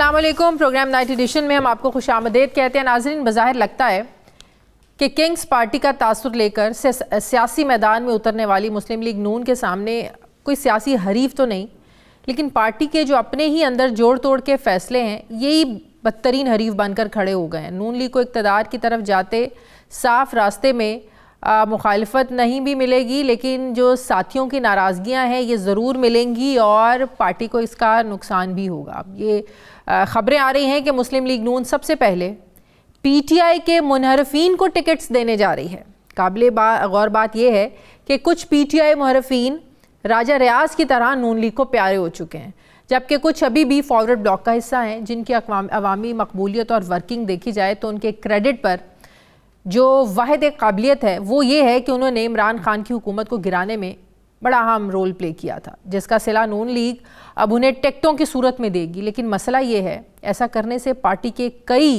अस्सलाम वालेकुम। Programme night addition में हम आपको खुशामदीद कहते हैं। नाज़रीन, बज़ाहिर लगता है कि किंग्स पार्टी का तासुर लेकर सियासी मैदान में उतरने वाली मुस्लिम लीग नून के सामने कोई सियासी हरीफ तो नहीं, लेकिन पार्टी के जो अपने ही अंदर जोड़ तोड़ के फ़ैसले हैं, यही बदतरीन हरीफ बनकर खड़े हो गए हैं। नून लीग को इक़्तिदार की तरफ जाते साफ़ रास्ते में मुखालफत नहीं भी मिलेगी, लेकिन जो साथियों की नाराज़गियाँ हैं ये ज़रूर मिलेंगी और पार्टी को इसका नुकसान भी होगा। ये ख़बरें आ रही हैं कि मुस्लिम लीग नून सबसे पहले पीटीआई के मुनहरफीन को टिकट्स देने जा रही है। काबिल गौर बात यह है कि कुछ पीटीआई मुनहरफीन राजा रियाज की तरह नून लीग को प्यारे हो चुके हैं, जबकि कुछ अभी भी फॉरवर्ड ब्लॉक का हिस्सा हैं, जिनकी अवामी मकबूलियत और वर्किंग देखी जाए तो उनके क्रेडिट पर जो वाहिद एक काबिलियत है वो ये है कि उन्होंने इमरान खान की हुकूमत को गिराने में बड़ा अहम रोल प्ले किया था, जिसका सिला नून लीग अब उन्हें टिकटों की सूरत में देगी। लेकिन मसला ये है, ऐसा करने से पार्टी के कई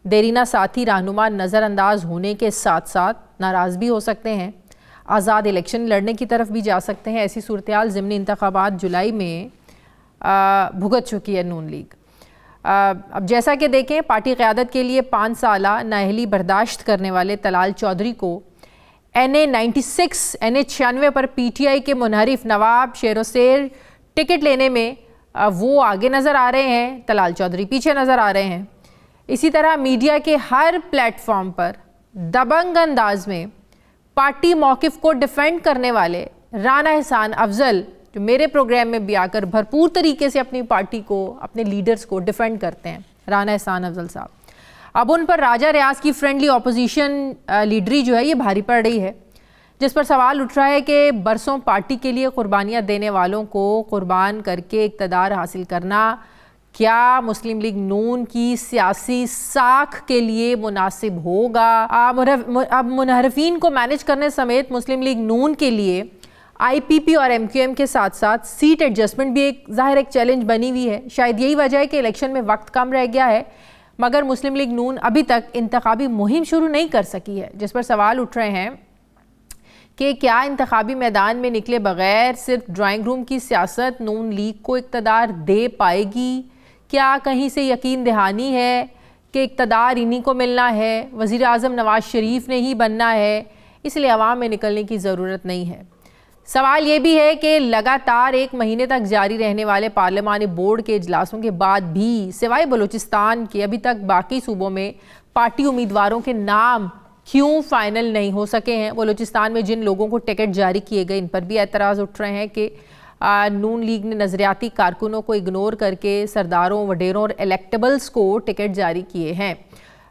देरीना साथी रहनुमा नज़रअंदाज होने के साथ साथ नाराज़ भी हो सकते हैं, आज़ाद इलेक्शन लड़ने की तरफ भी जा सकते हैं। ऐसी सूरत हाल ज़िमनी इंतखाबात जुलाई में भुगत चुकी है नून लीग। अब जैसा कि देखें, पार्टी क़यादत के लिए 5 साला नाअहली बर्दाश्त करने वाले तलाल चौधरी को NA 96 NA 96 पर पीटीआई के मुनहरिफ नवाब शेरोसेर टिकट लेने में वो आगे नज़र आ रहे हैं, तलाल चौधरी पीछे नज़र आ रहे हैं। इसी तरह मीडिया के हर प्लेटफॉर्म पर दबंग अंदाज में पार्टी मौक़िफ़ को डिफेंड करने वाले राना एहसान अफजल, जो मेरे प्रोग्राम में भी आकर भरपूर तरीके से अपनी पार्टी को, अपने लीडर्स को डिफेंड करते हैं, राना एहसान अफजल साहब, अब उन पर राजा रियाज की फ्रेंडली ऑपोजिशन लीडरी जो है ये भारी पड़ रही है, जिस पर सवाल उठ रहा है कि बरसों पार्टी के लिए कुर्बानियाँ देने वालों को कुर्बान करके इक़्तिदार हासिल करना क्या मुस्लिम लीग नून की सियासी साख के लिए मुनासिब होगा। अब मुनहरफीन को मैनेज करने समेत मुस्लिम लीग नून के लिए IPP और MQM के साथ साथ सीट एडजस्टमेंट भी एक ज़ाहिर एक चैलेंज बनी हुई है। शायद यही वजह है कि इलेक्शन में वक्त कम रह गया है, मगर मुस्लिम लीग नून अभी तक इंतखाबी मुहिम शुरू नहीं कर सकी है, जिस पर सवाल उठ रहे हैं कि क्या इंतखाबी मैदान में निकले बगैर सिर्फ ड्राइंग रूम की सियासत नून लीग को इक़्तिदार दे पाएगी। क्या कहीं से यकीन दहानी है कि इक़्तिदार इन्हीं को मिलना है, वज़ीर आज़म नवाज़ शरीफ ने ही बनना है, इसलिए अवाम में निकलने की ज़रूरत नहीं है। सवाल ये भी है कि लगातार 1 महीने तक जारी रहने वाले पार्लिमानी बोर्ड के इजलासों के बाद भी सिवाय बलूचिस्तान के अभी तक बाकी सूबों में पार्टी उम्मीदवारों के नाम क्यों फाइनल नहीं हो सके हैं। बलूचिस्तान में जिन लोगों को टिकट जारी किए गए, इन पर भी एतराज़ उठ रहे हैं कि नून लीग ने नज़रियाती कारकुनों को इग्नोर करके सरदारों, वडेरों और इलेक्टेबल्स को टिकट जारी किए हैं।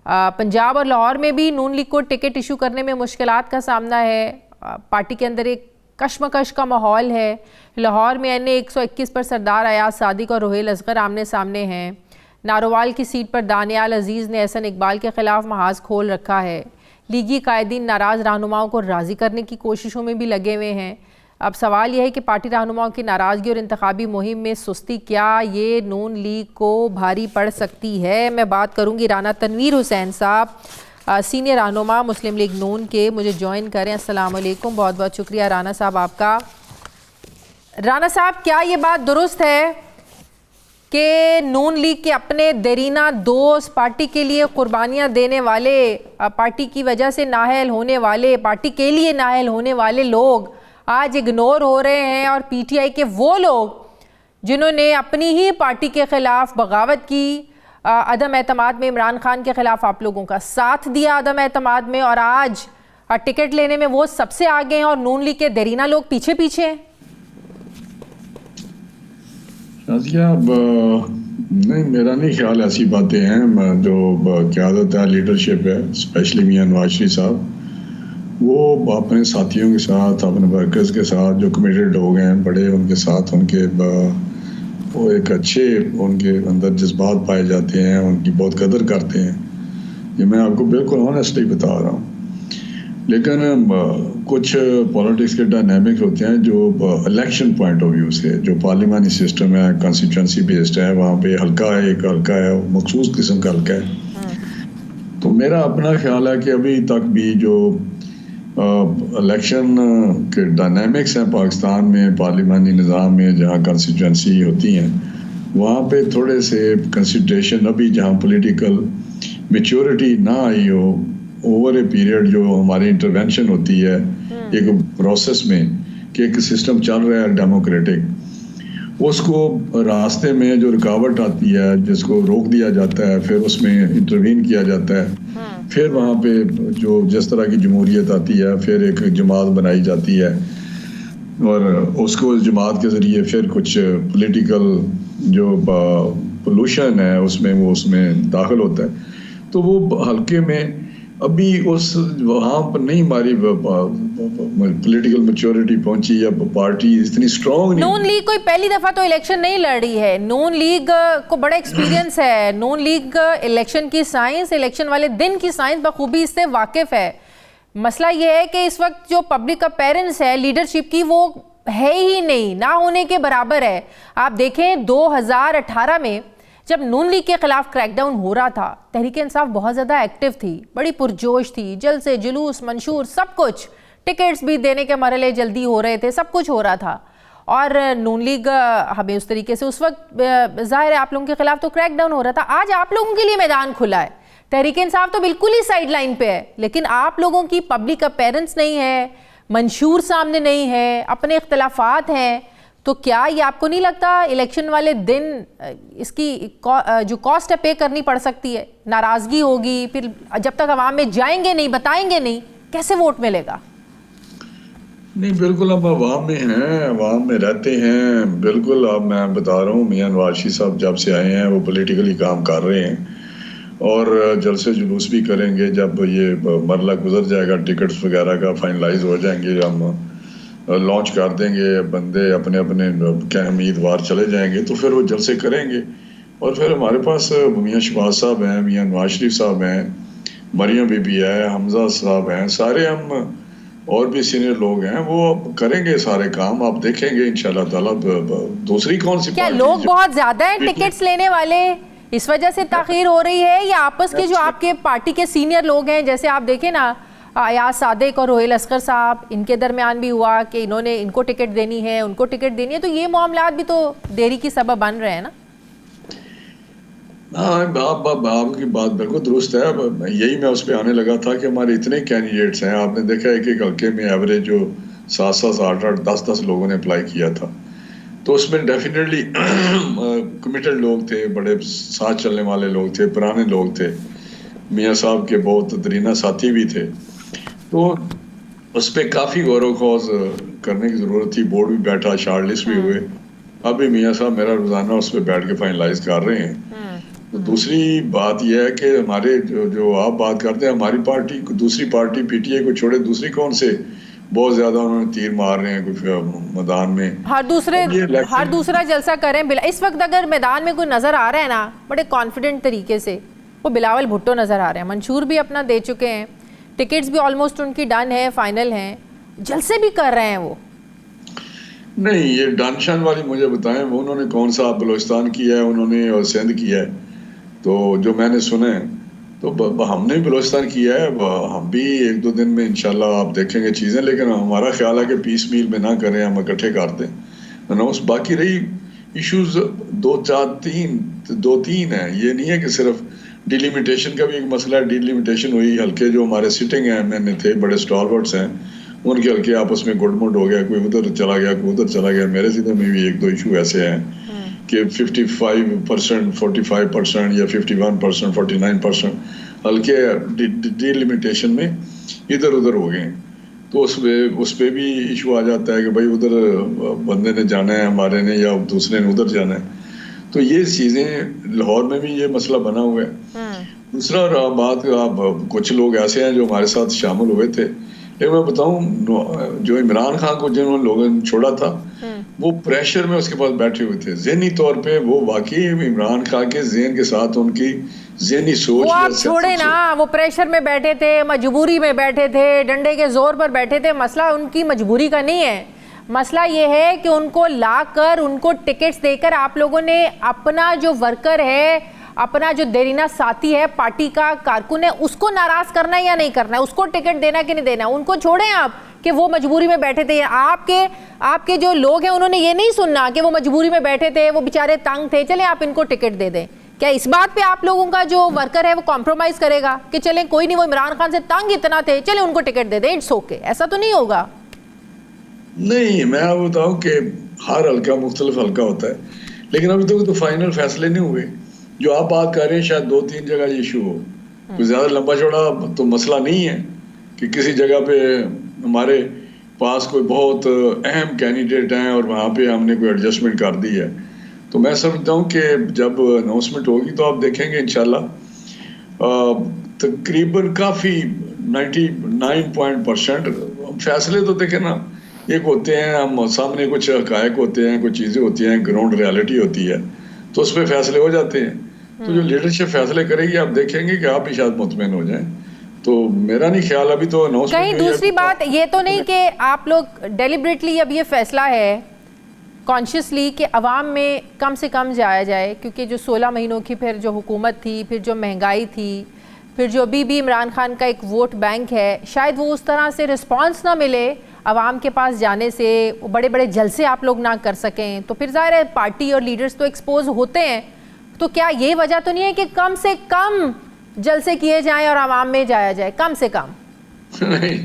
पंजाब और लाहौर में भी नून लीग को टिकट इशू करने में मुश्किलात का सामना है। पार्टी के अंदर एक कश्मकश का माहौल है। लाहौर में NA 121 पर सरदार अयाज सादिक और रोहेल असगर आमने सामने हैं। नारोवाल की सीट पर दानियाल अजीज़ ने एहसन इकबाल के ख़िलाफ़ महाज खोल रखा है। लीगी कायदीन नाराज़ रहनुमाओं को राज़ी करने की कोशिशों में भी लगे हुए हैं। अब सवाल यह है कि पार्टी रहनुमाओं की नाराज़गी और इंतखाबी मुहिम में सुस्ती क्या ये नून लीग को भारी पड़ सकती है। मैं बात करूँगी राना तनवीर हुसैन साहब, सीनियर रहनुमा मुस्लिम लीग नून के, मुझे ज्वाइन करें। अस्सलाम वालेकुम, बहुत बहुत शुक्रिया राना साहब आपका। राना साहब, क्या ये बात दुरुस्त है कि नून लीग के अपने देरीना दोस्त, पार्टी के लिए कुर्बानियाँ देने वाले, पार्टी की वजह से नाअहल होने वाले, पार्टी के लिए नाअहल होने वाले लोग आज इग्नोर हो रहे हैं और PTI के वो लोग जिन्होंने अपनी ही पार्टी के ख़िलाफ़ बगावत की, अदम एतमाद में इमरान खान के ख़िलाफ़ आप लोगों का साथ दिया अदम एतमाद में, और आज टिकट लेने में वो सबसे आगे हैं और नून लीग के देरीना लोग पीछे पीछे हैं। नहीं, मेरा नहीं ख्याल ऐसी बातें हैं। जो क़यादत है, लीडरशिप है, स्पेशली मियां नवाज शरीफ साहब, वो अपने साथियों के साथ, अपने वर्कर्स के साथ जो कमिटेड लोग हैं बड़े, उनके साथ उनके वो एक अच्छे उनके अंदर जज्बात पाए जाते हैं, उनकी बहुत कदर करते हैं। ये मैं आपको बिल्कुल ऑनेस्टली बता रहा हूँ। लेकिन कुछ पॉलिटिक्स के डायनामिक्स होते हैं जो इलेक्शन पॉइंट ऑफ व्यू से, जो पार्लिमानी सिस्टम है, कॉन्स्टिट्यूंसी बेस्ड है, वहाँ पे हल्का है, एक हल्का है, मखसूस किस्म का हल्का है। तो मेरा अपना ख्याल है कि अभी तक भी जो इलेक्शन के डायनामिक्स हैं पाकिस्तान में, पार्लिमानी निज़ाम में जहाँ कॉन्स्टिट्यूंसी होती हैं, वहाँ पे थोड़े से कंसिडरेशन अभी जहाँ पॉलिटिकल मेच्योरिटी ना आई हो, ओवर ए पीरियड जो हमारी इंटरवेंशन होती है एक प्रोसेस में कि एक सिस्टम चल रहा है डेमोक्रेटिक, उसको रास्ते में जो रुकावट आती है जिसको रोक दिया जाता है, फिर उसमें इंटरवीन किया जाता है, फिर वहाँ पे जो जिस तरह की जमहूरियत आती है, फिर एक जमात बनाई जाती है और उसको इस जमात के ज़रिए फिर कुछ पॉलिटिकल जो पोल्यूशन है उसमें दाखिल होता है। तो वो हल्के में अभी उस वहाँ पर नहीं हमारी पॉलिटिकल मैच्योरिटी पहुंची या पार्टी इतनी स्ट्रॉन्ग नहीं। नून लीग कोई पहली दफा तो इलेक्शन नहीं लड़ रही है, नून लीग को बड़ा एक्सपीरियंस है, नून लीग इलेक्शन की साइंस, इलेक्शन वाले दिन की साइंस बखूबी इससे वाकिफ है। मसला ये है कि इस वक्त जो पब्लिक अपीयरेंस है लीडरशिप की वो है ही नहीं, ना होने के बराबर है। आप देखें 2018 में जब नून लीग के खिलाफ क्रैकडाउन हो रहा था, तहरीक इंसाफ बहुत ज़्यादा एक्टिव थी, बड़ी पुरजोश थी, जलसे जुलूस मंशूर सब कुछ, टिकट्स भी देने के मरहले जल्दी हो रहे थे, सब कुछ हो रहा था। और नून लीग हमें उस तरीके से उस वक्त ज़ाहिर है आप लोगों के खिलाफ तो क्रैकडाउन हो रहा था। आज आप लोगों के लिए मैदान खुला है, तहरीक इंसाफ तो बिल्कुल ही साइड लाइन पे है, लेकिन आप लोगों की पब्लिक अपीयरेंस नहीं है, मंशूर सामने नहीं है, अपने इख्तलाफात हैं। तो क्या ये आपको नहीं लगता इलेक्शन वाले दिन इसकी जो कॉस्ट है पे करनी पड़ सकती है? नाराज़गी होगी, फिर जब तक अवाम में जाएंगे नहीं, बताएंगे नहीं, कैसे वोट मिलेगा? नहीं, बिल्कुल हम अवाम में हैं, अवाम में रहते हैं, बिल्कुल। अब मैं बता रहा हूँ मियां नवाज शरीफ साहब जब से आए हैं वो पॉलिटिकली काम कर रहे हैं और जलसे जुलूस भी करेंगे। जब ये मरला गुजर जाएगा, टिकट्स वगैरह का फाइनलाइज हो जाएंगे, हम लॉन्च कर देंगे, बंदे अपने अपने क्या उम्मीदवार चले जाएंगे, तो फिर वो जलसे करेंगे। और फिर हमारे पास मियां शहबाज साहब हैं, मियां नवाज शरीफ साहब हैं, मरियम बीबी है, हमजा साहब हैं, सारे हम और भी सीनियर लोग हैं, वो करेंगे सारे काम। आप देखेंगे इंशाल्लाह ताला। दूसरी कौन सी क्या लोग बहुत ज्यादा हैं टिकट्स लेने वाले, इस वजह से ताखीर हो रही है, या आपस के जो आपके पार्टी के सीनियर लोग हैं, जैसे आप देखें ना अयाज सादिक और रोहिल असगर साहब, इनके दरमियान भी हुआ कि इन्होंने इनको टिकट देनी है, उनको टिकट देनी है, तो ये मामला भी तो देरी की सबब बन रहे हैं ना? हाँ, आपकी बात बिल्कुल दुरुस्त है। यही मैं उस पर आने लगा था कि हमारे इतने कैंडिडेट्स हैं। आपने देखा है कि हल्के में एवरेज जो 7-7, 8-8, 10-10 लोगों ने अप्लाई किया था, तो उसमें डेफिनेटली कमिटेड लोग थे, बड़े साथ चलने वाले लोग थे, पुराने लोग थे, मियाँ साहब के बहुत दरीना साथी भी थे। तो उस पर काफ़ी गौर खौज करने की ज़रूरत थी। बोर्ड भी बैठा, शार्ट लिस्ट भी हुए। अभी मियाँ साहब मेरा रोज़ाना उस पर बैठ के फाइनलाइज कर रहे हैं। तो दूसरी बात यह है कि हमारे जो आप बात करते हैं, हमारी पार्टी, दूसरी पार्टी पीटीआई को छोड़े दूसरी कौन से बहुत ज्यादा उन्होंने तीर मार रहे हैं कुछ मैदान में, हर दूसरा जलसा करें। इस वक्त अगर मैदान में कोई नजर आ रहा है ना बड़े कॉन्फिडेंट तरीके से, वो बिलावल भुट्टो नजर आ रहे हैं। मंशूर भी अपना दे चुके हैं, टिकट्स भी ऑलमोस्ट उनकी डन है, फाइनल हैं, जलसे भी कर रहे हैं वो। नहीं, ये डनशन वाली मुझे बताएं, वो उन्होंने कौन सा बलूचिस्तान किया है उन्होंने और सिंध किया है, तो जो मैंने सुना है तो हमने भी बलूचिस्तान किया है। हम भी 1-2 दिन में इंशाल्लाह आप देखेंगे चीज़ें, लेकिन हमारा ख्याल है कि पीस मील में ना करें, हम इकट्ठे कर दें अनाउंस। बाकी रही इश्यूज 2-3 है, ये नहीं है कि सिर्फ डिलिमिटेशन का भी एक मसला है। डिलिमिटेशन हुई, हल्के जो हमारे सिटिंग हैं मैंने थे, बड़े स्टॉलवर्ड्स हैं, उनके हल्के आपस में गुड़मुड़ हो गया, कोई उधर चला गया, कोई उधर चला गया। मेरे सीधे में भी 1-2 इशू ऐसे हैं कि 55%, 45% या 51%, 49% हल्के डिलिमिटेशन में इधर उधर हो गए। तो उस पे भी इशू आ जाता है कि भाई उधर बंदे ने जाना है हमारे ने, या दूसरे ने उधर जाना है। तो ये चीज़ें लाहौर में भी ये मसला बना हुआ है। दूसरा बात, आप कुछ लोग ऐसे हैं जो हमारे साथ शामिल हुए थे, लेकिन मैं बताऊं, जो इमरान खान को जिन्होंने लोगों ने छोड़ा था, वो प्रेशर में उसके पास बैठे हुए थे। ज़हनी तौर पे वो वाकई इमरान खान के ज़हन के साथ उनकी ज़हनी सोच, वो आप छोड़े ना, वो प्रेशर में बैठे थे, मजबूरी में बैठे थे, डंडे के जोर पर बैठे थे। मसला उनकी मजबूरी का नहीं है, मसला ये है कि उनको लाकर, उनको टिकट्स देकर आप लोगों ने अपना जो वर्कर है, अपना जो देरीना साथी है, पार्टी का कारकुन है, उसको नाराज करना है या नहीं करना है, उसको टिकट देना है कि नहीं देना है? उनको छोड़ें आप कि वो मजबूरी में बैठे थे। आपके जो लोग हैं उन्होंने ये नहीं सुनना कि वो मजबूरी में बैठे थे, वो बेचारे तंग थे, चले आप इनको टिकट दे दें। क्या इस बात पे आप लोगों का जो वर्कर है वो कॉम्प्रोमाइज करेगा कि चलें कोई नहीं, वो इमरान खान से तंग इतना थे, चले उनको टिकट दे दें, इट्स ओके? ऐसा तो नहीं होगा। नहीं, मैं बताऊं कि हर हल्का मुख्तलिफ हल्का होता है, लेकिन अभी तक तो फाइनल फैसले नहीं हुए। जो आप बात कर रहे हैं शायद 2-3 जगह ये इशू हो, कोई ज्यादा लंबा चौड़ा तो मसला नहीं है कि किसी जगह पे हमारे पास कोई बहुत अहम कैंडिडेट हैं और वहाँ पे हमने कोई एडजस्टमेंट कर दी है। तो मैं समझता हूँ कि जब अनाउंसमेंट होगी तो आप देखेंगे इंशाल्लाह तकरीबन काफ़ी 99% फैसले तो देखें ना, एक होते हैं हम सामने कुछ हकायक होते हैं, कुछ चीज़ें होती हैं, ग्राउंड रियलिटी होती है, तो उस पर फैसले हो जाते हैं। तो जो लीडरशिप फैसले करेगी आप देखेंगे कि आप भी शायद मुतमईन हो जाएं। तो मेरा नहीं ख्याल अभी तो अनाउंसमेंट। कहीं दूसरी बात ये तो नहीं कि आप लोग डेलिबरेटली अब ये फैसला है कॉन्शियसली कि अवाम में कम से कम जाया जाए, क्योंकि जो 16 महीनों की फिर जो हुकूमत थी, फिर जो महंगाई थी, फिर जो अभी भी इमरान खान का एक वोट बैंक है, शायद वो उस तरह से रिस्पांस ना मिले अवाम के पास जाने से, बड़े बड़े जलसे आप लोग ना कर सकें, तो फिर ज़ाहिर है पार्टी और लीडर्स तो एक्सपोज होते हैं। तो क्या ये वजह तो नहीं है कि कम से कम जलसे किए जाएं और आवाम में जाया जाए, कम से कम? नहीं,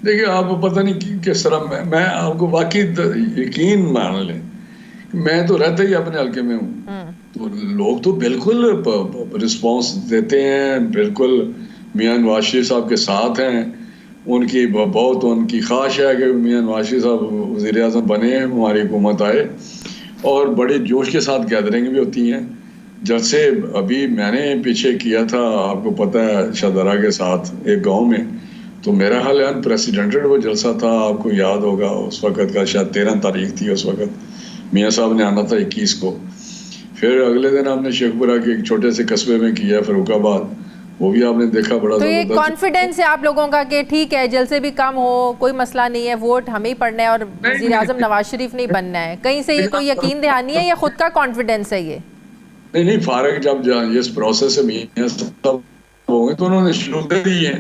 देखिए आपको पता नहीं किस तरह मैं आपको वाकई यकीन मान लें, मैं तो रहता ही अपने हल्के में हूँ, तो लोग तो बिल्कुल रिस्पांस देते हैं, बिल्कुल मियां नवाज शरीफ साहब के साथ हैं, उनकी बहुत उनकी ख्वाहिश है कि मियां नवाज शरीफ साहब वज़ीर आज़म बने, हमारी हुकूमत आए, और बड़े जोश के साथ गैदरिंग भी होती हैं। जैसे अभी मैंने पीछे किया था, आपको पता है, शाहदरा के साथ एक गांव में, तो मेरा हाल है अनप्रेसिडेंटेड वो जलसा था, आपको याद होगा उस वक़्त का, शायद 13 तारीख थी उस वक़्त, मियां साहब ने आना था 21 को। फिर अगले दिन हमने शेखपुरा के एक छोटे से कस्बे में किया, फर्रुखाबाद, वो भी आपने देखा, बड़ा तो ये ज़बरदस्त। कॉन्फिडेंस है आप लोगों का कि ठीक है जलसे भी कम हो, कोई मसला नहीं है, वोट हमें ही पड़ना है और वज़ीर आज़म नवाज शरीफ नहीं बनना है, कहीं से ये कोई यकीन दहानी है या खुद का कॉन्फिडेंस है ये? नहीं, फारग जब इस प्रोसेस में मियां साहब होंगे तो उन्होंने शेड्यूल दे दिए हैं,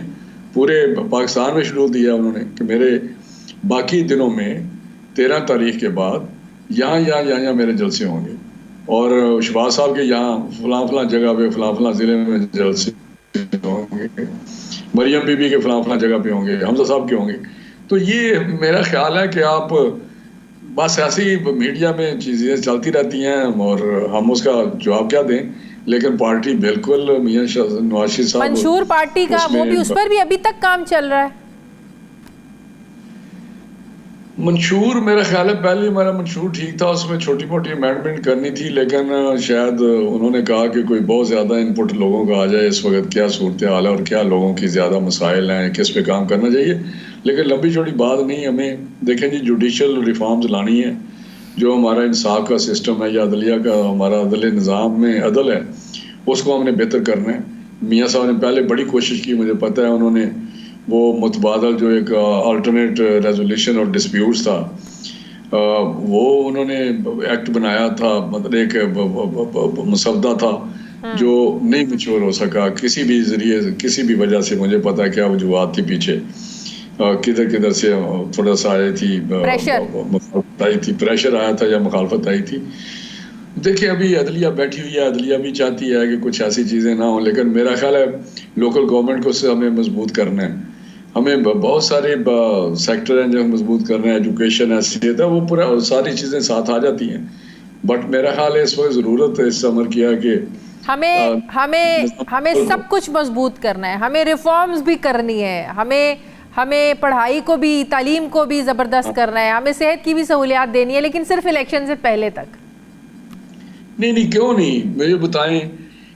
पूरे पाकिस्तान में शेड्यूल दिया उन्होंने कि मेरे बाकी दिनों में 13 तारीख के बाद यहाँ मेरे जलसे होंगे, और शहबाज साहब के यहाँ फलां जगह पे फलां ज़िले में जलसे होंगे, मरियम बीबी के फलां जगह पे होंगे, हमजा साहब के होंगे। तो ये मेरा ख्याल है कि आप बस ऐसे ही मीडिया में चीज़ें चलती रहती हैं और हम उसका जवाब क्या दें, लेकिन पार्टी बिल्कुल मियां नवाज शरीफ साहब मंशूर पार्टी का वो भी, उस पर भी अभी तक काम चल रहा है। मंशूर मेरा ख्याल है पहले हमारा मंशूर ठीक था, उसमें छोटी मोटी अमेंडमेंट करनी थी, लेकिन शायद उन्होंने कहा कि कोई बहुत ज़्यादा इनपुट लोगों का आ जाए, इस वक्त क्या सूरत हाल है और क्या लोगों की ज़्यादा मसाइल हैं, किस पे काम करना चाहिए। लेकिन लंबी चौड़ी बात नहीं, हमें देखें जी जुडिशल रिफॉर्म्स लानी है, जो हमारा इंसाफ का सिस्टम है या अदलिया का हमारा अदल निज़ाम में अदल है, उसको हमने बेहतर करना है। मियाँ साहब ने पहले बड़ी कोशिश की, मुझे पता है, उन्होंने वो मुतबादल जो एक अल्टरनेट रेजोल्यूशन और डिस्प्यूट्स था, वो उन्होंने एक्ट बनाया था, मतलब एक मुसवदा था जो नहीं मैच्योर हो सका किसी भी जरिए, किसी भी वजह से। मुझे पता है क्या वजूहत थी पीछे, किधर से थोड़ा सा आई थी, मुखालफत आई थी, प्रेशर आया था या मुखालफत आई थी। देखिए अभी अदलिया बैठी हुई है, अदलिया भी चाहती है कि कुछ ऐसी चीज़ें ना हो, लेकिन मेरा ख्याल है लोकल गवर्नमेंट को उससे हमें मजबूत करना है। हमें बहुत सारे सेक्टर हैं जो मजबूत करना है, एजुकेशन है, सेहत है, वो पूरा सारी चीज़ें साथ आ जाती हैं। बट मेरा ख्याल है इस वक्त ज़रूरत है इस अमर किया कि हमें सब कुछ मजबूत करना है, हमें रिफॉर्म्स भी करनी है, हमें पढ़ाई को भी, तालीम को भी ज़बरदस्त करना है, हमें सेहत की भी सहूलियात देनी है, लेकिन सिर्फ इलेक्शन से पहले तक नहीं, क्यों नहीं, मुझे बताएं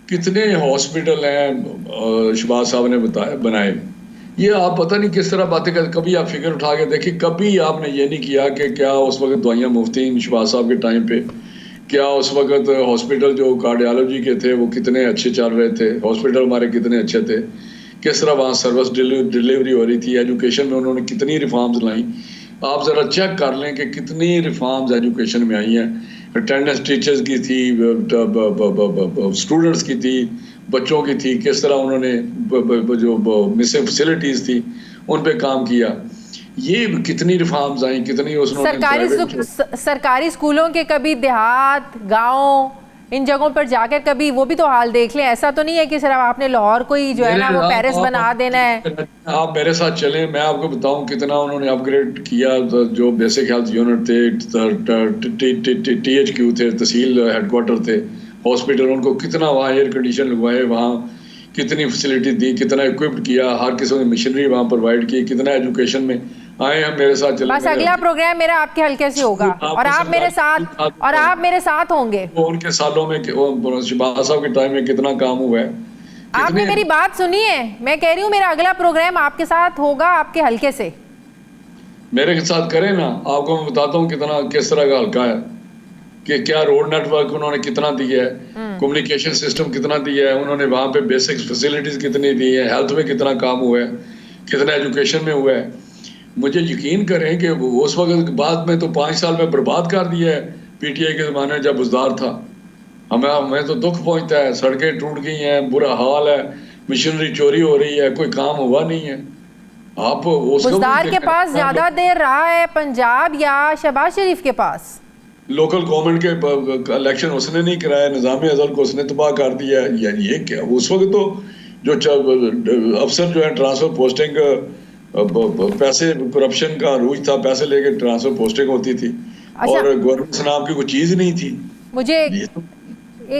कितने हॉस्पिटल हैं शहबाज साहब ने बनाए। ये आप पता नहीं किस तरह बातें करते, कभी आप फिगर उठा के देखिए, कभी आपने ये नहीं किया कि क्या उस वक्त दवाइयाँ मुफ्त थी शहबाज साहब के टाइम पे, क्या उस वक्त हॉस्पिटल जो कार्डियोलॉजी के थे वो कितने अच्छे चल रहे थे, हॉस्पिटल हमारे कितने अच्छे थे, किस तरह वहाँ सर्विस डिलीवरी हो रही थी, एजुकेशन में उन्होंने कितनी रिफॉर्म्स लाई। आप ज़रा चेक कर लें कि कितनी रिफॉर्म्स एजुकेशन में आई हैं। अटेंडेंस टीचर्स की थी, स्टूडेंट्स की थी, बच्चों की थी, किस तरह उन्होंने जो मिसिंग फैसिलिटीज़ थी उन पे काम किया। ये कितनी रिफॉर्म्स आई, कितनी उन्होंने सरकारी स्कूलों के कभी देहात गांव इन जगहों पर जाकर कभी वो भी तो हाल देख लें। ऐसा तो नहीं है कि सिर्फ आपने लाहौर को ही जो है ना वो पेरिस बना देना है। आप मेरे साथ चलें, मैं आपको बताऊं कितना उन्होंने अपग्रेड किया। जो बेसिक हेल्थ यूनिट थे, THQ थे, तहसील हेडक्वार्टर थे, हॉस्पिटल, उनको कितना वहाँ एयर कंडीशन लगवाए, वहाँ कितनी फैसिलिटी दी, कितना इक्विप्ड किया, हर किस्म की मशीनरी वहाँ प्रोवाइड की, कितना एजुकेशन में आए। हम मेरे साथ चले। बस अगला प्रोग्राम मेरा आपके हल्के से होगा और आप मेरे साथ होंगे। उनके सालों में शहबाज साहब के टाइम में कितना काम हुआ है। आपने मेरी बात सुनी है? मैं कह रही हूँ मेरा अगला प्रोग्राम आपके साथ होगा, आपके हल्के से। मेरे साथ करें ना, आपको मैं बताता हूँ कितना किस तरह का हल्का है, कि क्या रोड नेटवर्क उन्होंने कितना दिया है, कम्युनिकेशन सिस्टम कितना दिया है उन्होंने, वहाँ पे बेसिक फैसिलिटीज कितनी दी है, हेल्थ में कितना काम हुआ है, कितना एजुकेशन में हुआ है। मुझे यकीन करें कि उस वक्त बाद में तो 5 साल में बर्बाद कर दिया है PTI के ज़माने में, जब बुजदार था। हमें तो दुख पहुंचता है, सड़कें टूट गई हैं, बुरा हाल है, मशीनरी चोरी हो रही है, कोई काम हुआ नहीं है। आप बुजदार के पास ज्यादा देर रहा है पंजाब या शहबाज शरीफ के पास? लोकल गवर्नमेंट के इलेक्शन उसने नहीं कराया, निज़ाम अज़ल को उसने तबाह कर दिया। यानी ये क्या, उस वक्त तो जो अफसर जो है ट्रांसफर पोस्टिंग, पैसे करप्शन का रूज था, पैसे लेके ट्रांसफर पोस्टिंग होती थी। अच्छा। और गवर्नमेंट नाम की कोई चीज नहीं थी। मुझे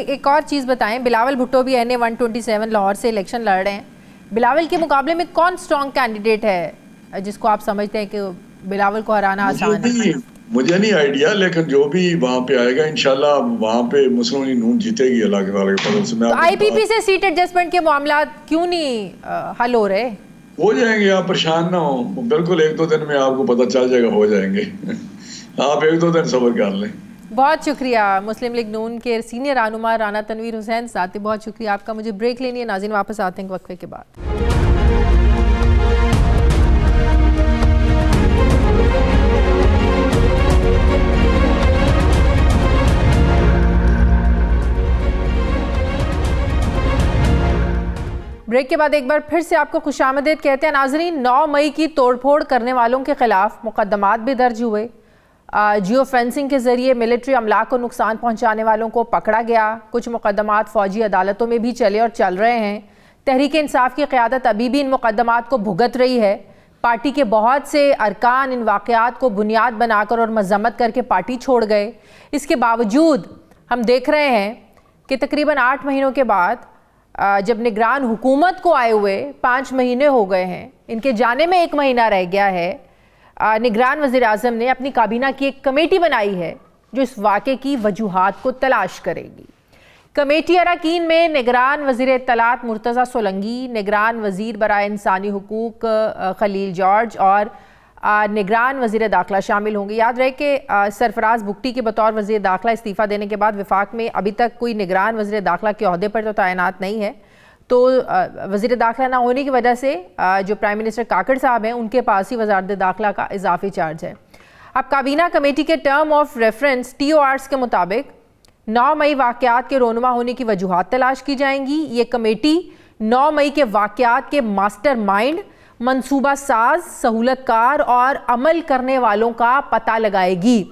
एक और चीज बताएं, बिलावल भुट्टो भी NA 127 लाहौर से इलेक्शन लड़ रहे हैं। बिलावल के मुकाबले में कौन स्ट्रॉन्ग कैंडिडेट है जिसको आप समझते हैं कि बिलावल को हराना आसान है? मुझे नहीं आइडिया, लेकिन जो भी वहाँ पे आएगा इंशाल्लाह वहाँ पे मुस्लिम लीग नून जीतेगी अल्लाह के फजल से। तो IPP से सीट एडजस्टमेंट के मामला क्यों नहीं हल हो रहे? हो जाएंगे, आप परेशान ना हो, बिल्कुल 1-2 दिन में आपको पता चल जाएगा, हो जाएंगे। आप 1-2 दिन सब्र कर लें। बहुत शुक्रिया मुस्लिम लीग नून के सीनियर रहनुमा राना तनवीर हुसैन साथ ही, बहुत शुक्रिया आपका। मुझे ब्रेक लेनी है नाज़रीन, वापस आते हैं वक्फे के बाद। ब्रेक के बाद एक बार फिर से आपको खुशामदीद कहते हैं नाजरीन। 9 मई की तोड़फोड़ करने वालों के खिलाफ मुकदमात भी दर्ज हुए। जियो फेंसिंग के जरिए मिलिट्री अमला को नुकसान पहुंचाने वालों को पकड़ा गया। कुछ मुकदमात फौजी अदालतों में भी चले और चल रहे हैं। तहरीक इंसाफ की क़यादत अभी भी इन मुकदमात को भुगत रही है। पार्टी के बहुत से अरकान इन वाक़यात को बुनियाद बनाकर और मजम्मत करके पार्टी छोड़ गए। इसके बावजूद हम देख रहे हैं कि तकरीबन 8 महीनों के बाद जब निगरान हुकूमत को आए हुए 5 महीने हो गए हैं, इनके जाने में 1 महीना रह गया है, निगरान वज़ीर आज़म ने अपनी काबीना की एक कमेटी बनाई है जो इस वाक़े की वजूहात को तलाश करेगी। कमेटी अरकान में निगरान वज़ीर इत्तलात मुर्तज़ा सोलंगी, निगरान वज़ीर बराए इंसानी हुकूक खलील जॉर्ज और निगरान वज़ीर दाखिला शामिल होंगे। याद रहे कि सरफराज बुगटी के बतौर वज़ीर दाखिला इस्तीफ़ा देने के बाद वफाक में अभी तक कोई निगरान वज़ीर दाखिला के अहदे पर तो तैनात नहीं है। तो वज़ीर दाखिला ना होने की वजह से जो प्राइम मिनिस्टर काकड़ साहब हैं उनके पास ही वज़ारत दाखिला का इजाफी चार्ज है। अब काबीना कमेटी के टर्म ऑफ रेफरेंस TORs के मुताबिक 9 मई वाक़यात के रोनुमा होने की वजूहात तलाश की जाएंगी। ये कमेटी 9 मई के वाक़यात के मास्टर माइंड, मंसूबा साज, सहूलतकार और अमल करने वालों का पता लगाएगी।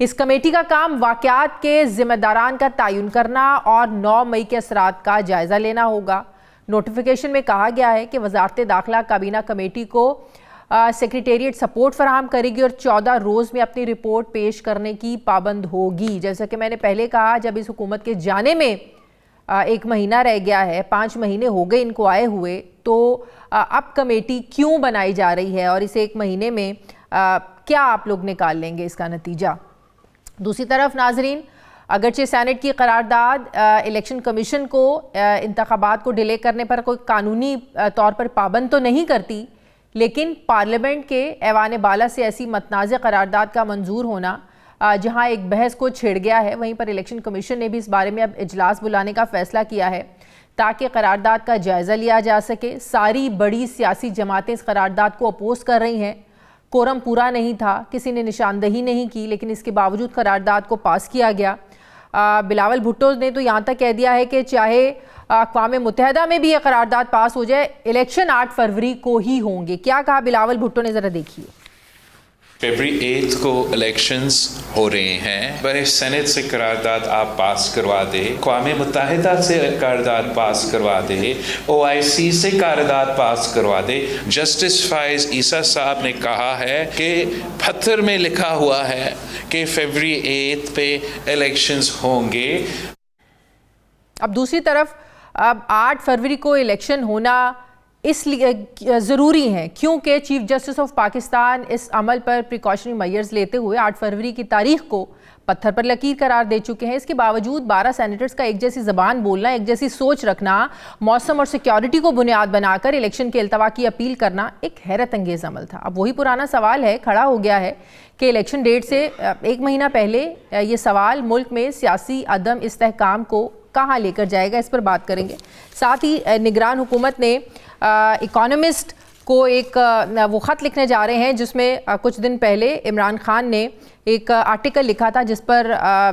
इस कमेटी का काम वाक़यात के ज़िम्मेदारान का तयन करना और 9 मई के असरात का जायज़ा लेना होगा। नोटिफिकेशन में कहा गया है कि वज़ारत दाखिला काबीना कमेटी को सेक्रेटेरिएट सपोर्ट फराहम करेगी और 14 रोज़ में अपनी रिपोर्ट पेश करने की पाबंद होगी। जैसा कि मैंने पहले कहा, जब इस हुकूमत के जाने में 1 महीना रह गया है, 5 महीने हो गए इनको आए हुए, तो अब कमेटी क्यों बनाई जा रही है और इस 1 महीने में क्या आप लोग निकाल लेंगे इसका नतीजा। दूसरी तरफ नाजरीन, अगरचे सेनेट की करारदाद इलेक्शन कमीशन को इंतखाबात को डिले करने पर कोई कानूनी तौर पर पाबंद तो नहीं करती, लेकिन पार्लियामेंट के ऐवान बाला से ऐसी मतनाज़ करारदाद का मंजूर होना जहां एक बहस को छेड़ गया है, वहीं पर इलेक्शन कमीशन ने भी इस बारे में अब इजलास बुलाने का फैसला किया है ताकि करारदाद का जायज़ा लिया जा सके। सारी बड़ी सियासी जमातें इस करारदाद को अपोज कर रही हैं। कोरम पूरा नहीं था, किसी ने निशानदही नहीं की, लेकिन इसके बावजूद करारदाद को पास किया गया। बिलावल भुट्टो ने तो यहाँ तक कह दिया है कि चाहे अक़वाम मुत्तहिदा में भी ये करारदाद पास हो जाए, इलेक्शन 8 फरवरी को ही होंगे। क्या कहा बिलावल भुट्टो ने, ज़रा देखिए। फरवरी 8 को इलेक्शंस हो रहे हैं, पर सेनेट से करारदाद आप पास करवा दे, अक़वाम मुत्तहिदा से करारदाद पास करवा दे, OIC से करारदाद पास करवा दे। जस्टिस फाइज ईसा साहब ने कहा है कि पत्थर में लिखा हुआ है कि फरवरी 8 पे इलेक्शंस होंगे। अब दूसरी तरफ अब 8 फरवरी को इलेक्शन होना इसलिए ज़रूरी है क्योंकि चीफ जस्टिस ऑफ पाकिस्तान इस अमल पर प्रिकॉशनरी मेजर्स लेते हुए 8 फरवरी की तारीख को पत्थर पर लकीर करार दे चुके हैं। इसके बावजूद 12 सेनेटर्स का एक जैसी ज़बान बोलना, एक जैसी सोच रखना, मौसम और सिक्योरिटी को बुनियाद बनाकर इलेक्शन के अल्तवा की अपील करना एक हैरत अंगेज़ अमल था। अब वही पुराना सवाल है, खड़ा हो गया है कि इलेक्शन डेट से 1 महीना पहले ये सवाल मुल्क में सियासी अदम इस्तेहकाम को कहाँ लेकर जाएगा, इस पर बात करेंगे। साथ ही निगरान हुकूमत ने इकोनॉमिस्ट को एक वो ख़त लिखने जा रहे हैं जिसमें कुछ दिन पहले इमरान खान ने एक आर्टिकल लिखा था जिस पर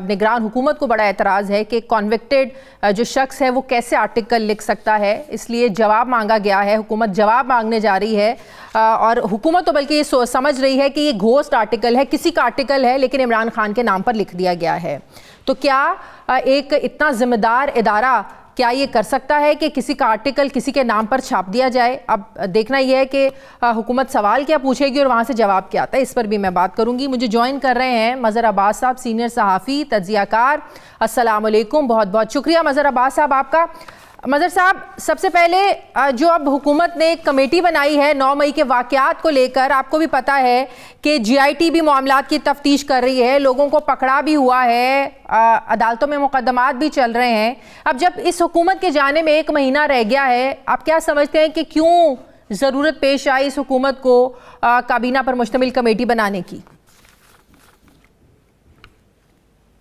निगरान हुकूमत को बड़ा एतराज़ है कि कॉन्विक्टेड जो शख्स है वो कैसे आर्टिकल लिख सकता है। इसलिए जवाब मांगा गया है, हुकूमत जवाब मांगने जा रही है और हुकूमत तो बल्कि ये समझ रही है कि ये घोस्ट आर्टिकल है, किसी का आर्टिकल है लेकिन इमरान खान के नाम पर लिख दिया गया है। तो क्या एक इतना जिम्मेदार इदारा क्या ये कर सकता है कि किसी का आर्टिकल किसी के नाम पर छाप दिया जाए? अब देखना यह है कि हुकूमत सवाल क्या पूछेगी और वहाँ से जवाब क्या आता है, इस पर भी मैं बात करूँगी। मुझे ज्वाइन कर रहे हैं मज़हर अब्बास साहब, सीनियर सहाफ़ी, तज्ज़ियाकार। अस्सलाम वालेकुम, बहुत बहुत शुक्रिया मज़हर अब्बास साहब आपका। मज़हर साहब, सबसे पहले जो अब हुकूमत ने एक कमेटी बनाई है 9 मई के वाक़यात को लेकर, आपको भी पता है कि GIT भी मामलात की तफ्तीश कर रही है, लोगों को पकड़ा भी हुआ है, अदालतों में मुकदमात भी चल रहे हैं। अब जब इस हुकूमत के जाने में 1 महीना रह गया है, आप क्या समझते हैं कि क्यों ज़रूरत पेश आई इस हुकूमत को काबीना पर मुश्तमिल कमेटी बनाने की?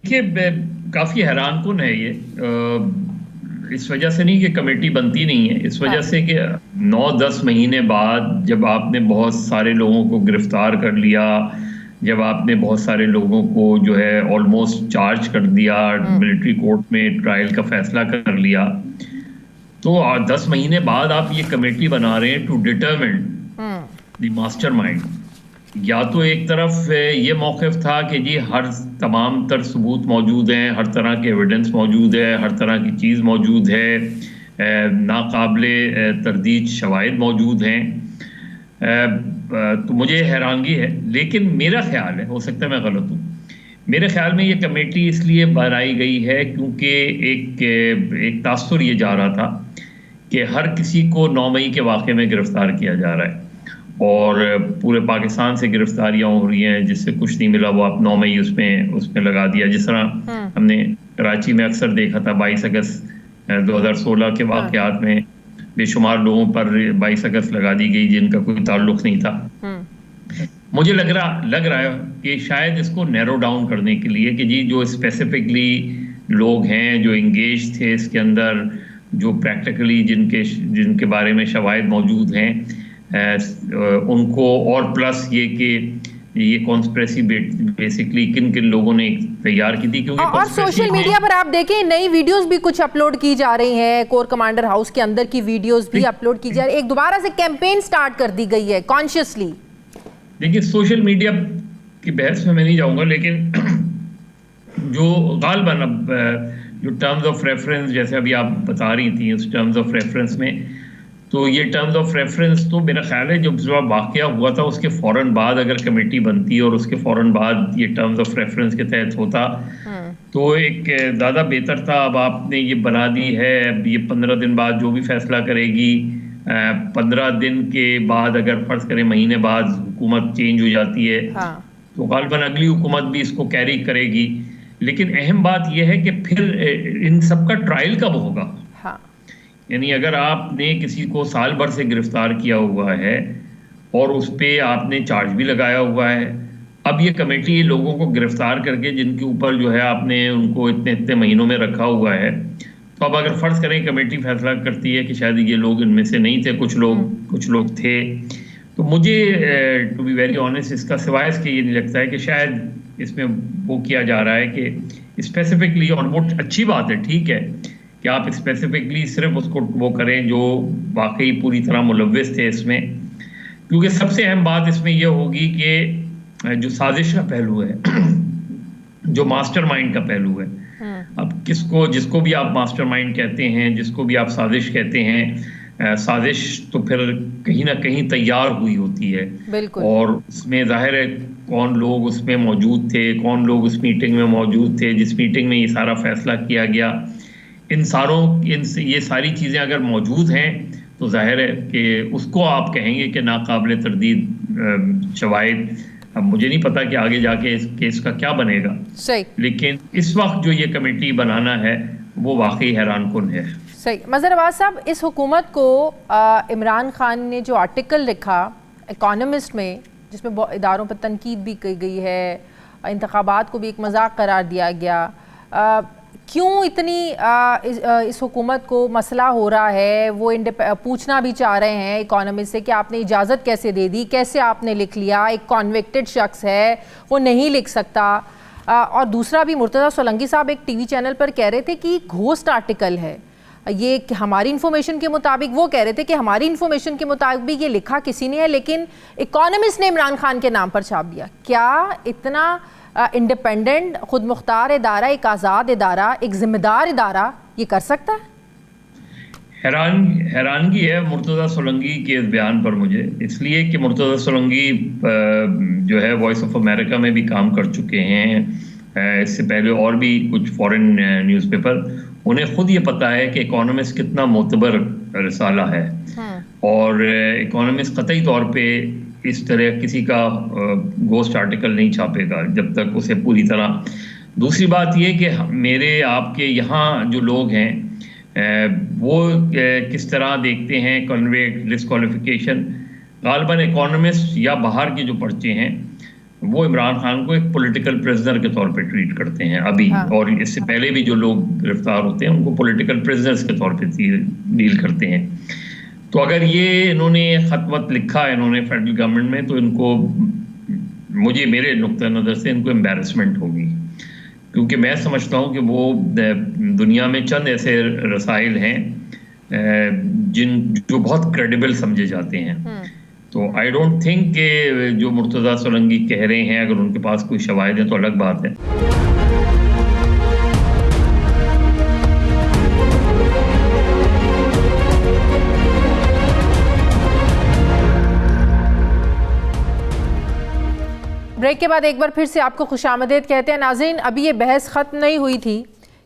देखिए, काफ़ी हैरानकुन है ये, इस वजह से नहीं कि कमेटी बनती नहीं है, इस वजह से कि 9-10 महीने बाद जब आपने बहुत सारे लोगों को गिरफ्तार कर लिया, जब आपने बहुत सारे लोगों को जो है ऑलमोस्ट चार्ज कर दिया, मिलिट्री कोर्ट में ट्रायल का फैसला कर लिया, तो 10 महीने बाद आप ये कमेटी बना रहे हैं टू डिटरमिन द मास्टरमाइंड। या तो एक तरफ ये मौक़िफ़ था कि जी हर तमाम तर सबूत मौजूद हैं, हर तरह के एविडेंस मौजूद है, हर तरह की चीज़ मौजूद है, नाकाबिले तरदीद शवाहिद मौजूद हैं, तो मुझे हैरानगी है। लेकिन मेरा ख्याल है, हो सकता है मैं गलत हूँ, मेरे ख्याल में ये कमेटी इसलिए बनाई गई है क्योंकि एक तासुर ये जा रहा था कि हर किसी को 9 मई के वाक़े में गिरफ़्तार किया जा रहा है और पूरे पाकिस्तान से गिरफ्तारियां हो रही हैं, जिससे कुछ नहीं मिला वो आप 9 मई उसमें लगा दिया। जिस तरह हमने कराची में अक्सर देखा था 22 अगस्त 2016 के वाक़यात में बेशुमार लोगों पर 22 अगस्त लगा दी गई जिनका कोई ताल्लुक नहीं था। मुझे लग रहा है कि शायद इसको नैरो डाउन करने के लिए कि जी जो स्पेसिफिकली लोग हैं जो इंगेज थे इसके अंदर, जो प्रैक्टिकली जिनके बारे में शवाहिद मौजूद हैं, उनको, और प्लस ये कि ये कॉन्स्पिरेसी बेसिकली किन किन लोगों ने तैयार की थी, क्योंकि और सोशल मीडिया पर आप देखें नई वीडियोस भी कुछ अपलोड की जा रही हैं, कोर कमांडर हाउस के अंदर की वीडियोस भी अपलोड की जा रही है, एक दोबारा से कैंपेन स्टार्ट कर दी गई है कॉन्शियसली। देखिए, सोशल मीडिया की बहस में मैं नहीं जाऊंगा, लेकिन जो गालिबन अब जो टर्म्स ऑफ रेफरेंस जैसे अभी आप बता रही थी, उस टर्म्स ऑफ रेफरेंस में, तो ये टर्म्स ऑफ रेफरेंस तो मेरा ख्याल है जब वाक़या हुआ था उसके फ़ौरन बाद अगर कमेटी बनती और उसके फ़ौरन बाद ये टर्म्स ऑफ रेफरेंस के तहत होता तो एक ज़्यादा बेहतर था। अब आपने ये बना दी है, अब ये 15 दिन बाद जो भी फैसला करेगी, 15 दिन के बाद अगर फ़र्ज़ करें महीने बाद हुकूमत चेंज हो जाती है तो गालिबन अगली हुकूमत भी इसको कैरी करेगी। लेकिन अहम बात यह है कि फिर इन सब का ट्रायल कब होगा? यानी अगर आपने किसी को साल भर से गिरफ्तार किया हुआ है और उस पर आपने चार्ज भी लगाया हुआ है, अब ये कमेटी लोगों को गिरफ्तार करके जिनके ऊपर जो है आपने उनको इतने महीनों में रखा हुआ है, तो अब अगर फ़र्ज़ करें कमेटी फैसला करती है कि शायद ये लोग इनमें से नहीं थे, कुछ लोग थे, तो मुझे टू बी वेरी ऑनेस्ट इसका सिवाय इसके ये नहीं लगता है कि शायद इसमें वो किया जा रहा है कि स्पेसिफिकली, और वो अच्छी बात है, ठीक है कि आप स्पेसिफिकली सिर्फ उसको वो करें जो वाकई पूरी तरह मुलव्विस थे इसमें, क्योंकि सबसे अहम बात इसमें यह होगी कि जो साजिश का पहलू है, जो मास्टरमाइंड का पहलू है, अब जिसको भी आप मास्टरमाइंड कहते हैं, जिसको भी आप साजिश कहते हैं, साजिश तो फिर कहीं ना कहीं तैयार हुई होती है, और उसमें जाहिर है कौन लोग उसमें मौजूद थे, कौन लोग उस मीटिंग में मौजूद थे जिस मीटिंग में ये सारा फैसला किया गया। ये सारी चीज़ें अगर मौजूद हैं तो जाहिर है कि उसको आप कहेंगे कि नाकाबिल तरदीद शवाहिद। अब मुझे नहीं पता कि आगे जाके इस केस का क्या बनेगा, सही, लेकिन इस वक्त जो ये कमेटी बनाना है वो वाकई हैरानकुन है। सही। मज़हर अब्बास साहब, इस हुकूमत को इमरान खान ने जो आर्टिकल लिखा इकोनॉमिस्ट में, जिसमें इदारों पर तनकीद भी की गई है, इंतखाबात को भी एक मजाक करार दिया गया, क्यों इतनी इस हुकूमत को मसला हो रहा है? वो पूछना भी चाह रहे हैं इकोनॉमिस्ट से कि आपने इजाज़त कैसे दे दी, कैसे आपने लिख लिया? एक कॉन्विक्टेड शख्स है, वो नहीं लिख सकता। और दूसरा भी, मुर्तज़ा सोलंकी साहब एक टीवी चैनल पर कह रहे थे कि घोस्ट आर्टिकल है ये, हमारी इन्फॉर्मेशन के मुताबिक, वो कह रहे थे कि हमारी इन्फॉर्मेशन के मुताबिक ये लिखा किसी ने है, लेकिन इकोनॉमिस्ट ने इमरान खान के नाम पर छाप दिया। क्या इतना इंडिपेंडेंट, खुद मुख्तार इदारा, एक आज़ाद इदारा, एक जिम्मेदार इदारा ये कर सकता है? हैरानगी है मुर्तज़ा सोलंकी के इस बयान पर मुझे, इसलिए कि मुर्तज़ा सोलंकी जो है वॉइस ऑफ अमेरिका में भी काम कर चुके हैं, इससे पहले और भी कुछ फॉरेन न्यूज़पेपर। उन्हें खुद ये पता है कि इकोनॉमिस्ट कितना मोतबर रिसाला है, और इकोनॉमिस्ट कतई तौर पे इस तरह किसी का घोस्ट आर्टिकल नहीं छापेगा जब तक उसे पूरी तरह। दूसरी बात ये कि मेरे आपके यहाँ जो लोग हैं वो किस तरह देखते हैं कन्वेक्ट डिस्क्वालिफिकेशन। गालिबन इकोनॉमिस्ट या बाहर के जो पर्चे हैं वो इमरान खान को एक पॉलिटिकल प्रिजनर के तौर पे ट्रीट करते हैं अभी, और इससे पहले भी जो लोग गिरफ्तार होते हैं उनको पॉलिटिकल प्रिजनर्स के तौर पे डील करते हैं। तो अगर ये इन्होंने खत वत लिखा है इन्होंने फेडरल गवर्नमेंट में, तो इनको, मुझे मेरे नुक्ता नज़र से इनको एम्बैरसमेंट होगी, क्योंकि मैं समझता हूँ कि वो दुनिया में चंद ऐसे रसाइल हैं जो बहुत क्रेडिबल समझे जाते हैं। तो आई डोंट थिंक कि जो मुर्तज़ा सोलंकी कह रहे हैं, अगर उनके पास कोई शवाहिद है तो अलग बात है। ब्रेक के बाद एक बार फिर से आपको खुशामदीद कहते हैं। नाज़रीन, अभी ये बहस ख़त्म नहीं हुई थी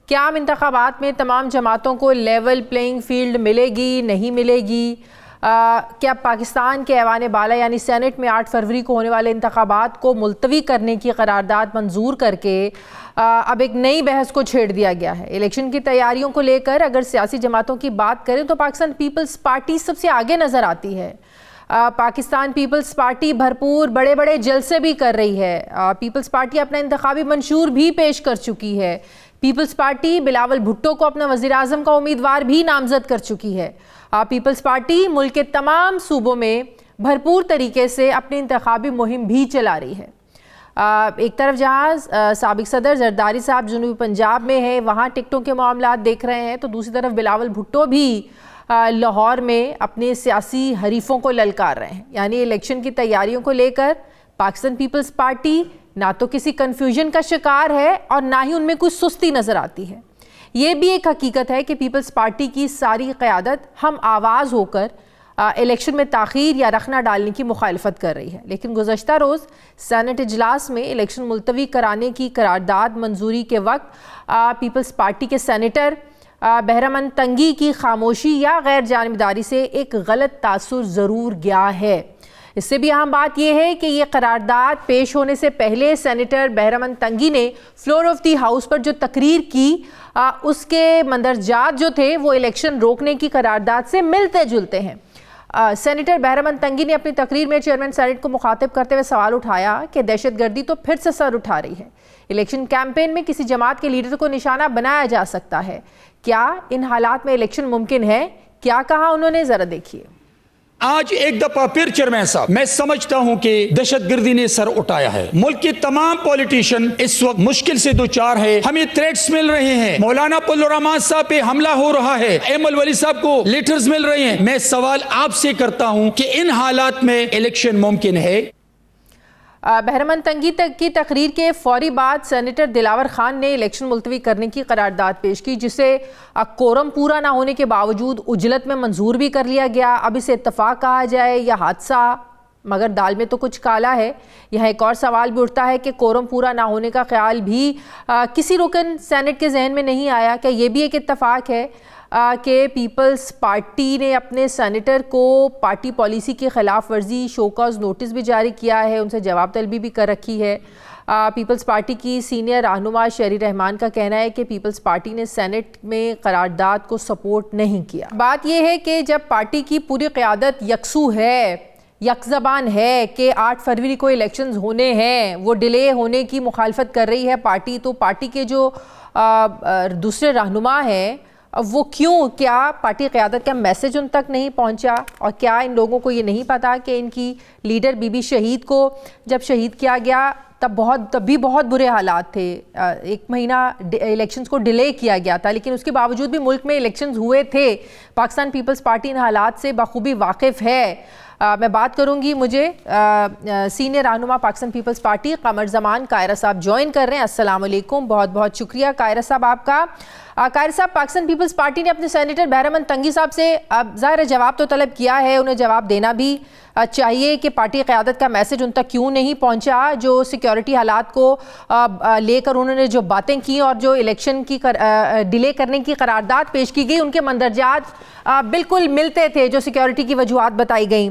कि आम इंतखाबात में तमाम जमातों को लेवल प्लेइंग फील्ड मिलेगी, नहीं मिलेगी। क्या पाकिस्तान के ऐवान बाला यानी सेनेट में 8 फरवरी को होने वाले इंतखाबात को मुलतवी करने की करारदाद मंजूर करके अब एक नई बहस को छेड़ दिया गया है। इलेक्शन की तैयारियों को लेकर अगर सियासी जमातों की बात करें तो पाकिस्तान पीपल्स पार्टी सबसे आगे नज़र आती है। पाकिस्तान पीपल्स पार्टी भरपूर बड़े बड़े जलसे भी कर रही है। पीपल्स पार्टी अपना इंतखाबी मंशूर भी पेश कर चुकी है। पीपल्स पार्टी बिलावल भुट्टो को अपना वज़ीर आज़म का उम्मीदवार भी नामजद कर चुकी है। पीपल्स पार्टी मुल्क के तमाम सूबों में भरपूर तरीके से अपनी इंतखाबी मुहिम भी चला रही है। एक तरफ जहाँ साबिक सदर जरदारी साहब जनूबी पंजाब में है, वहाँ टिकटों के मामलात देख रहे हैं, तो दूसरी तरफ बिलावल भुट्टो भी लाहौर में अपने सियासी हरीफों को ललकार रहे हैं। यानी इलेक्शन की तैयारियों को लेकर पाकिस्तान पीपल्स पार्टी ना तो किसी कन्फ्यूजन का शिकार है और ना ही उनमें कुछ सुस्ती नज़र आती है। ये भी एक हकीकत है कि पीपल्स पार्टी की सारी क़यादत हम आवाज़ होकर इलेक्शन में ताख़ीर या रखना डालने की मुखालफत कर रही है। लेकिन गुज़श्ता रोज़ सेनेट इजलास में इलेक्शन मुलतवी कराने की करारदाद मंजूरी के वक्त पीपल्स पार्टी के सेनेटर बहरामंद तंगी की खामोशी या गैर जानिबदारी से एक गलत तासुर ज़रूर गया है। इससे भी अहम बात यह है कि ये करारदाद पेश होने से पहले सेनेटर बहरामंद तंगी ने फ्लोर ऑफ दी हाउस पर जो तकरीर की उसके मंदरजात जो थे वो इलेक्शन रोकने की करारदाद से मिलते जुलते हैं। सेनेटर बहरामंद तंगी ने अपनी तकरीर में चेयरमैन सेनेट को मुखातिब करते हुए सवाल उठाया कि दहशतगर्दी तो फिर से सर उठा रही है। इलेक्शन कैंपेन में किसी जमात के लीडर को निशाना बनाया जा सकता है। क्या इन हालात में इलेक्शन मुमकिन है? क्या कहा उन्होंने, ज़रा देखिए। आज एक दफा फिर चेयरमैन साहब, मैं समझता हूं कि दहशतगर्दी ने सर उठाया है। मुल्क के तमाम पॉलिटिशियन इस वक्त मुश्किल से दो चार है। हमें थ्रेट्स मिल रहे हैं, मौलाना फजलुर रहमान साहब पे हमला हो रहा है, एमल वली साहब को लेटर्स मिल रहे हैं। मैं सवाल आपसे करता हूं कि इन हालात में इलेक्शन मुमकिन है? बहरमन तंगी तक की तकरीर के फौरी बाद सेनेटर दिलावर खान ने इलेक्शन मुलतवी करने की करारदाद पेश की, जिसे कोरम पूरा ना होने के बावजूद उजलत में मंजूर भी कर लिया गया। अब इसे इत्तफाक कहा जाए या हादसा, मगर दाल में तो कुछ काला है। यहाँ एक और सवाल भी उठता है कि कोरम पूरा ना होने का ख्याल भी किसी रुकन सेनेट के जहन में नहीं आया। क्या ये भी एक इत्तफाक है कि पीपल्स पार्टी ने अपने सेनेटर को पार्टी पॉलिसी की खिलाफ वर्जी शोकॉज नोटिस भी जारी किया है, उनसे जवाब तलबी भी कर रखी है। पीपल्स पार्टी की सीनियर रहनुमा शहरी रहमान का कहना है कि पीपल्स पार्टी ने सेनेट में करारदाद को सपोर्ट नहीं किया। बात यह है कि जब पार्टी की पूरी क़यादत यकसू है, यकज़बान है कि 8 फरवरी को इलेक्शंस होने हैं, वो डिले होने की मुखालफत कर रही है पार्टी, तो पार्टी के जो दूसरे रहनुमा हैं वो क्यों, क्या पार्टी क़यादत का मैसेज उन तक नहीं पहुंचा? और क्या इन लोगों को ये नहीं पता कि इनकी लीडर बीबी शहीद को जब शहीद किया गया तब भी बहुत बुरे हालात थे। 1 महीना इलेक्शंस को डिले किया गया था, लेकिन उसके बावजूद भी मुल्क में इलेक्शंस हुए थे। पाकिस्तान पीपल्स पार्टी इन हालात से बखूबी वाकिफ़ है। मैं बात करूंगी, मुझे सीनियर रहनुमा पाकिस्तान पीपल्स पार्टी कमर ज़मान कायरा साहब ज्वाइन कर रहे हैं। अस्सलाम वालेकुम, बहुत बहुत शुक्रिया कायरा साहब आपका। कायरा साहब, पाकिस्तान पीपल्स पार्टी ने अपने सेनेटर बहरमन तंगी साहब से ज़ाहिर जवाब तो तलब किया है, उन्हें जवाब देना भी चाहिए कि पार्टी क़यादत का मैसेज उन तक क्यों नहीं पहुंचा, जो सिक्योरिटी हालात को लेकर उन्होंने जो बातें की और जो इलेक्शन की डिले करने की करारदाद पेश की गई, उनके मंदरजात बिल्कुल मिलते थे जो सिक्योरिटी की वजूहात बताई गई।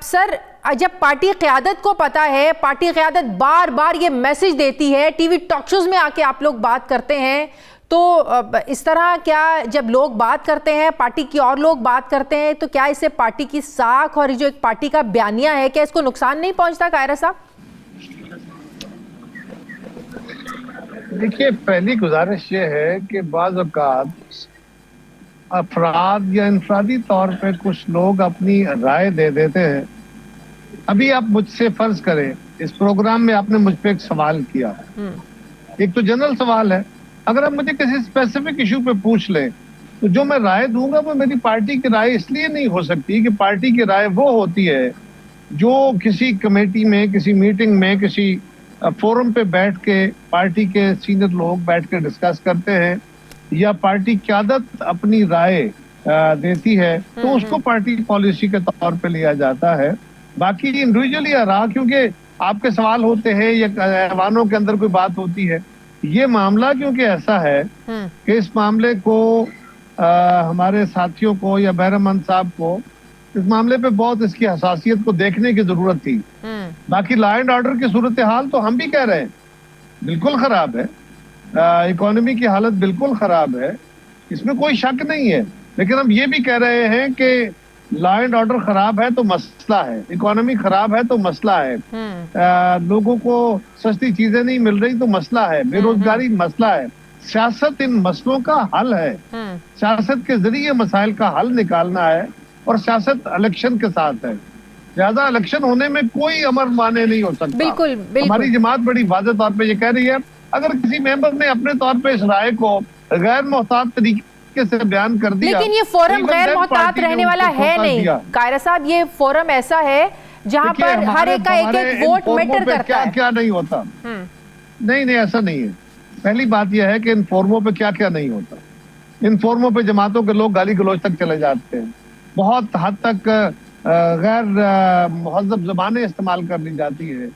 सर, जब पार्टी क़यादत को पता है, पार्टी क़यादत बार बार ये मैसेज देती है, टीवी टॉक शोज़ में आके आप लोग बात करते हैं, तो इस तरह क्या जब लोग बात करते हैं, पार्टी की और लोग बात करते हैं, तो क्या इससे पार्टी की साख और जो एक पार्टी का बयानिया है, क्या इसको नुकसान नहीं पहुंचता कायरा साहब? देखिए, पहली गुजारिश ये है कि बाज़ औक़ात अफराद या इंफरादी तौर पे कुछ लोग अपनी राय दे देते हैं। अभी आप मुझसे फर्ज करें, इस प्रोग्राम में आपने मुझ पे एक सवाल किया, एक तो जनरल सवाल है। अगर आप मुझे किसी स्पेसिफिक इशू पे पूछ लें तो जो मैं राय दूंगा वो मेरी पार्टी की राय इसलिए नहीं हो सकती कि पार्टी की राय वो होती है जो किसी कमेटी में, किसी मीटिंग में, किसी फोरम पे बैठ के पार्टी के सीनियर लोग बैठ के डिस्कस करते हैं, या पार्टी क़यादत अपनी राय देती है तो उसको पार्टी पॉलिसी के तौर पे लिया जाता है। बाकी इंडिविजुअली आरा, क्योंकि आपके सवाल होते हैं या ऐवानों के अंदर कोई बात होती है, ये मामला क्योंकि ऐसा है कि इस मामले को हमारे साथियों को या बहरमन साहब को इस मामले पे बहुत इसकी हसासियत को देखने की जरूरत थी। बाकी लॉ एंड ऑर्डर की सूरत हाल तो हम भी कह रहे हैं बिल्कुल खराब है, इकोनॉमी की हालत बिल्कुल खराब है, इसमें कोई शक नहीं है। लेकिन हम ये भी कह रहे हैं कि लॉ एंड ऑर्डर खराब है तो मसला है, इकोनॉमी खराब है तो मसला है, लोगों को सस्ती चीजें नहीं मिल रही तो मसला है, बेरोजगारी मसला है। सियासत इन मसलों का हल है, सियासत के जरिए मसाइल का हल निकालना है, और सियासत इलेक्शन के साथ है। ज्यादा इलेक्शन होने में कोई अमर माने नहीं हो सकता। बिल्कुल, बिल्कुल। हमारी जमात बड़ी वाज़ेह तौर पे ये कह रही है, अगर किसी मेंबर ने अपने तौर पे इस राय को गैर मोहतात तरीके से बयान कर दिया, लेकिन ये फोरम गैर मोहतात रहने वाला है नहीं कायरा साहब। ये फोरम ऐसा है जहां पर हर एक का एक वोट मैटर करता है। क्या नहीं होता? नहीं, ऐसा नहीं है। पहली बात यह है कि इन फोरमों पे क्या क्या नहीं होता। इन फोरमों पे जमातों के लोग गाली गलौज तक चले जाते हैं, बहुत हद तक गैर मुहज़्ज़ब ज़बानें इस्तेमाल कर ली जाती है,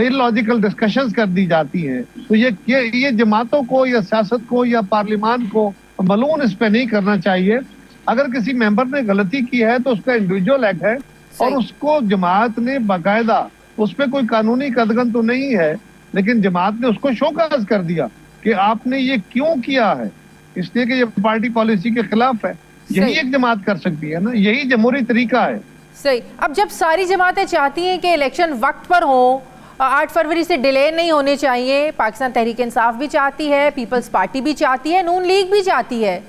इलॉजिकल डिस्कशंस कर दी जाती हैं। तो ये जमातों को या सियासत को या पार्लियामान को मलून इस पे नहीं करना चाहिए। अगर किसी मेंबर ने गलती की है तो उसका इंडिविजुअल एक्ट है, और उसको जमात ने बाकायदा, उस पर कोई कानूनी कदगन तो नहीं है, लेकिन जमात ने उसको शोकाज कर दिया कि आपने ये क्यों किया है, इसलिए कि ये पार्टी पॉलिसी के खिलाफ है। यही एक जमात कर सकती है ना, यही जमहूरी तरीका है। सही। अब जब सारी जमातें चाहती हैं कि इलेक्शन वक्त पर हो, 8 फरवरी से डिले नहीं होने चाहिए, पाकिस्तान तहरीक इंसाफ भी चाहती है, पीपल्स पार्टी भी चाहती है, नून लीग भी चाहती है,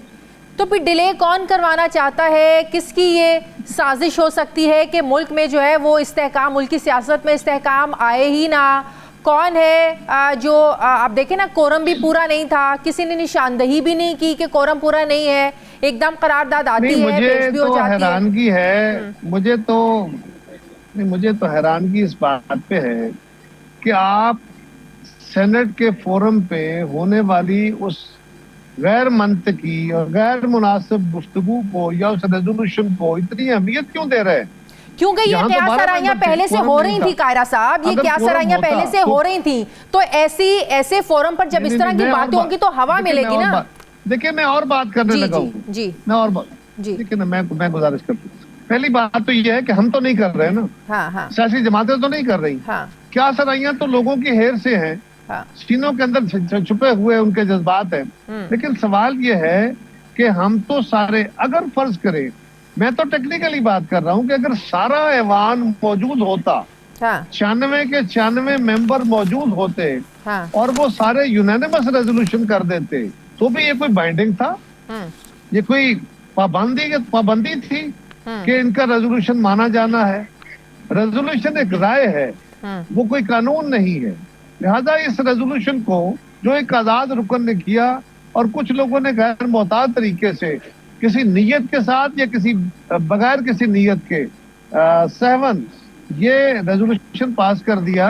तो फिर डिले कौन करवाना चाहता है? किसकी ये साजिश हो सकती है कि मुल्क में जो है वो इस्तेहकाम, मुल्क की सियासत में इस्तेहकाम आए ही ना? कौन है जो आप देखें ना, कोरम भी पूरा नहीं था, किसी ने निशानदही भी नहीं की कि कोरम पूरा नहीं है, एकदम करारदाद आती है, पेश भी हो जाती है। हैरानगी है, मुझे तो हैरानगी इस बात पे है कि आप सेनेट के फोरम पे होने वाली उस गैर मंतकी और गैर मुनासिब गुफ्तगू को या उस रेजोल्यूशन को इतनी अहमियत क्यों दे रहे हैं? क्योंकि ये क्यासराइयां पहले से हो रही थी कायरा साहब, ये क्यासराइयां पहले से हो रही थी, तो ऐसे फोरम पर जब इस तरह की बातें होंगी तो हवा मिलेगी ना। देखिए मैं और बात करने लगा हूँ जी, मैं और बात देखिए ना, मैं गुजारिश करता हूँ। पहली बात तो ये है कि हम तो नहीं कर रहे ना, हाँ, सियासी जमातें तो नहीं कर रही, क्यासराइयां तो लोगों की हेर से हैं, सीनों के अंदर छुपे हुए उनके जज्बात हैं। लेकिन सवाल ये है कि हम तो सारे, अगर फर्ज करें, मैं तो टेक्निकली बात कर रहा हूं कि अगर सारा ऐवान मौजूद होता, 96 के 96 मेंबर मौजूद होते और वो सारे यूनानिमस रेजोल्यूशन कर देते, तो भी ये कोई बाइंडिंग था? ये कोई पाबंदी थी कि इनका रेजोल्यूशन माना जाना है? रेजोल्यूशन एक राय है, वो कोई कानून नहीं है। लिहाजा इस रेजोल्यूशन को जो एक आजाद रुकन ने किया और कुछ लोगों ने गैर मोहतात तरीके से किसी नीयत के साथ या किसी बगैर किसी नीयत के सहवन ये रेजोल्यूशन पास कर दिया,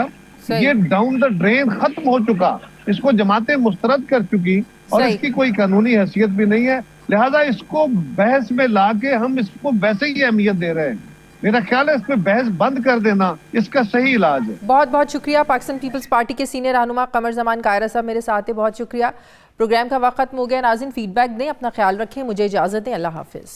ये डाउन द ड्रेन खत्म हो चुका, इसको जमातें मुस्तरद कर चुकी और इसकी कोई कानूनी हैसियत भी नहीं है। लिहाजा इसको बहस में लाके हम इसको वैसे ही अहमियत दे रहे हैं। मेरा ख्याल है इस पे बहस बंद कर देना इसका सही इलाज है। बहुत बहुत शुक्रिया। पाकिस्तान पीपल्स पार्टी के सीनियर रहनुमा कमर जमान कायरा साहब मेरे साथ है, बहुत शुक्रिया। प्रोग्राम का वक्त खत्म हो गया। नाज़रीन फीडबैक दें, अपना ख्याल रखें, मुझे इजाज़त दें, अल्लाह हाफिज़।